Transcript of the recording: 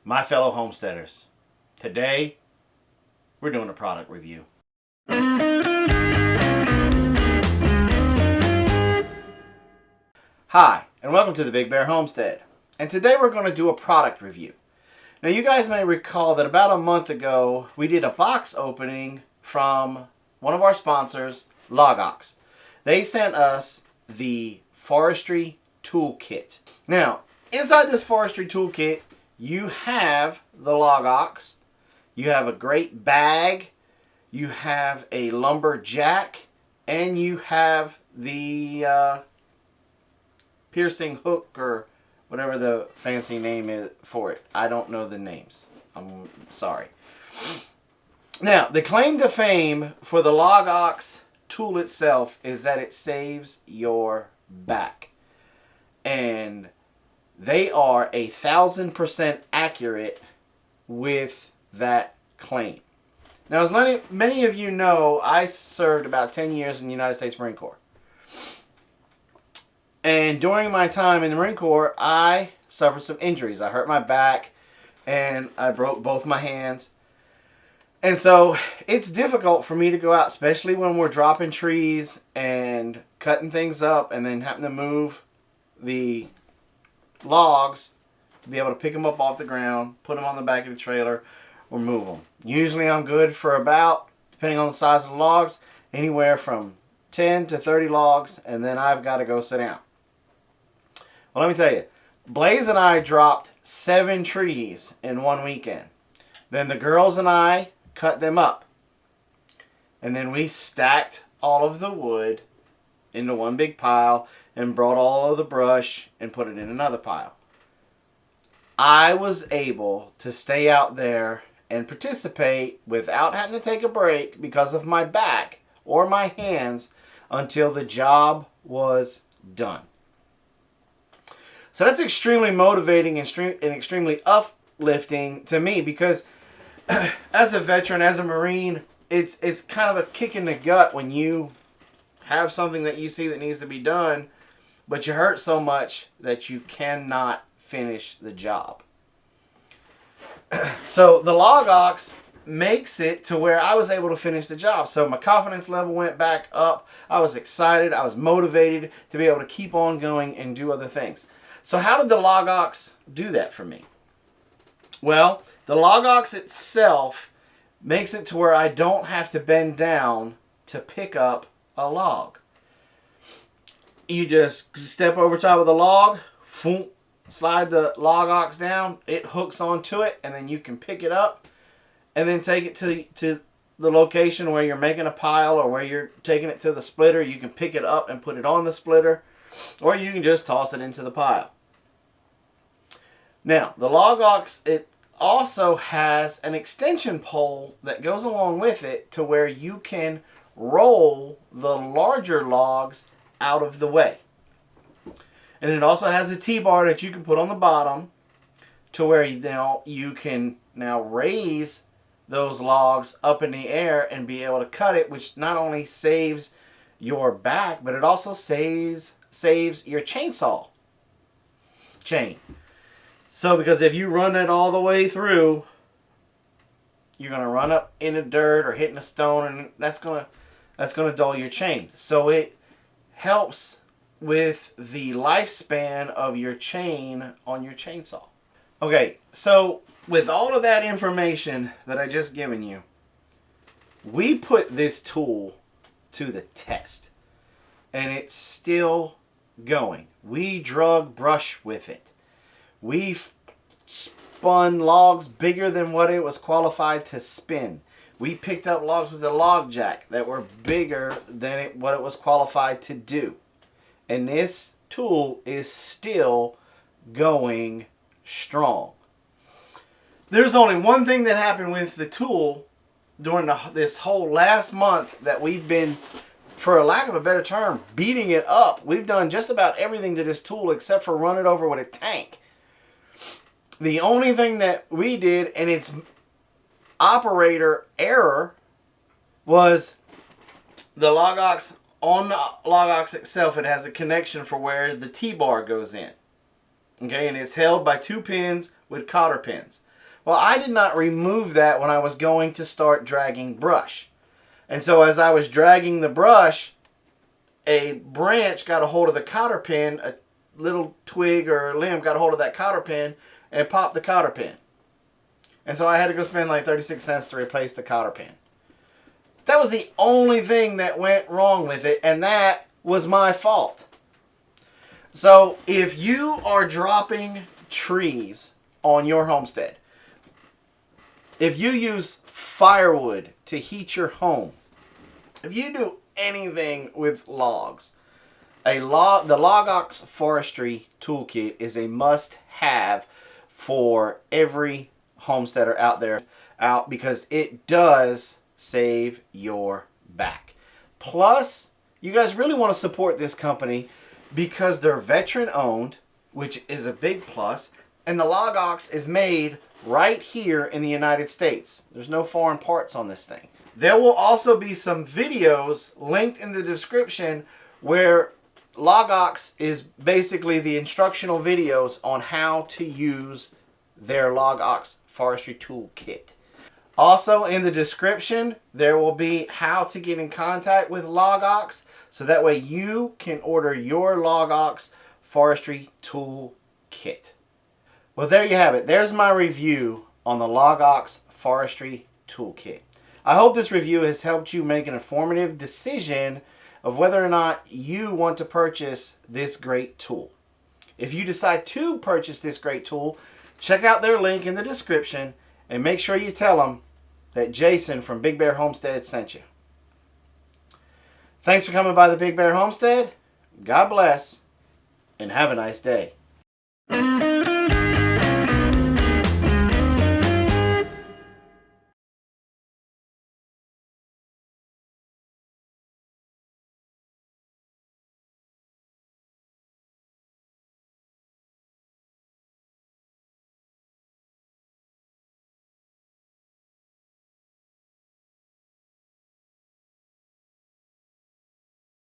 My fellow homesteaders, today we're doing a product review. Hi, and welcome to the Big Bear Homestead. And today we're going to do a product review. Now you guys may recall that about a month ago we did a box opening from one of our sponsors, Logox. They sent us the Forestry Toolkit. Now, inside this Forestry Toolkit, you have the Logox, you have a great bag, you have a lumber jack, and you have the piercing hook or whatever the fancy name is for it. I don't know the names. I'm sorry. Now, the claim to fame for the Logox tool itself is that it saves your back. And they are 1,000% accurate with that claim. Now, as many of you know, I served about 10 years in the United States Marine Corps. And during my time in the Marine Corps, I suffered some injuries. I hurt my back and I broke both my hands. And so it's difficult for me to go out, especially when we're dropping trees and cutting things up and then having to move the logs to be able to pick them up off the ground, put them on the back of the trailer, or move them. Usually I'm good for about, depending on the size of the logs, anywhere from 10 to 30 logs, and then I've got to go sit down. Well, let me tell you, Blaze and I dropped 7 trees in one weekend. Then the girls and I cut them up. And then we stacked all of the wood into one big pile and brought all of the brush and put it in another pile. I was able to stay out there and participate without having to take a break because of my back or my hands until the job was done. So that's extremely motivating and extremely uplifting to me because as a veteran, as a Marine, it's kind of a kick in the gut when you have something that you see that needs to be done, but you hurt so much that you cannot finish the job. So the Logox makes it to where I was able to finish the job. So my confidence level went back up. I was excited. I was motivated to be able to keep on going and do other things. So how did the Logox do that for me? Well, the Logox itself makes it to where I don't have to bend down to pick up a log. You just step over top of the log, slide the Logox down, it hooks onto it, and then you can pick it up and then take it to the location where you're making a pile or where you're taking it to the splitter. You can pick it up and put it on the splitter, or you can just toss it into the pile. Now, the Logox, it also has an extension pole that goes along with it to where you can roll the larger logs out of the way. And it also has a T-bar that you can put on the bottom to where you can now raise those logs up in the air and be able to cut it, which not only saves your back, but it also saves your chainsaw chain. So because if you run it all the way through, you're going to run up in the dirt or hitting a stone, and that's going to dull your chain. So it helps with the lifespan of your chain on your chainsaw. Okay, so with all of that information that I just given you, we put this tool to the test, and it's still going. We drug brush with it. We spun logs bigger than what it was qualified to spin. We picked up logs with a log jack that were bigger than what it was qualified to do. And this tool is still going strong. There's only one thing that happened with the tool during this whole last month that we've been, for a lack of a better term, beating it up. We've done just about everything to this tool except for run it over with a tank. The only thing that we did, and it's operator error, was the Logox. On the Logox itself, it has a connection for where the T-bar goes in. Okay, and it's held by 2 pins with cotter pins. Well, I did not remove that when I was going to start dragging brush. And so as I was dragging the brush, a branch got a hold of the cotter pin, a little twig or a limb got a hold of that cotter pin and popped the cotter pin. And so I had to go spend like 36 cents to replace the cotter pin. That was the only thing that went wrong with it, and that was my fault. So if you are dropping trees on your homestead, if you use firewood to heat your home, if you do anything with logs, the Logox Forestry Toolkit is a must-have for every homesteader out there, because it does save your back. Plus, you guys really want to support this company because they're veteran owned, which is a big plus, and the Logox is made right here in the United States. There's no foreign parts on this thing. There will also be some videos linked in the description where Logox is basically the instructional videos on how to use their Logox Forestry Toolkit. Also in the description, there will be how to get in contact with Logox, so that way you can order your Logox Forestry Toolkit. Well, there you have it. There's my review on the Logox Forestry Toolkit. I hope this review has helped you make an informative decision of whether or not you want to purchase this great tool. If you decide to purchase this great tool, check out their link in the description and make sure you tell them that Jason from Big Bear Homestead sent you. Thanks for coming by the Big Bear Homestead. God bless, and have a nice day.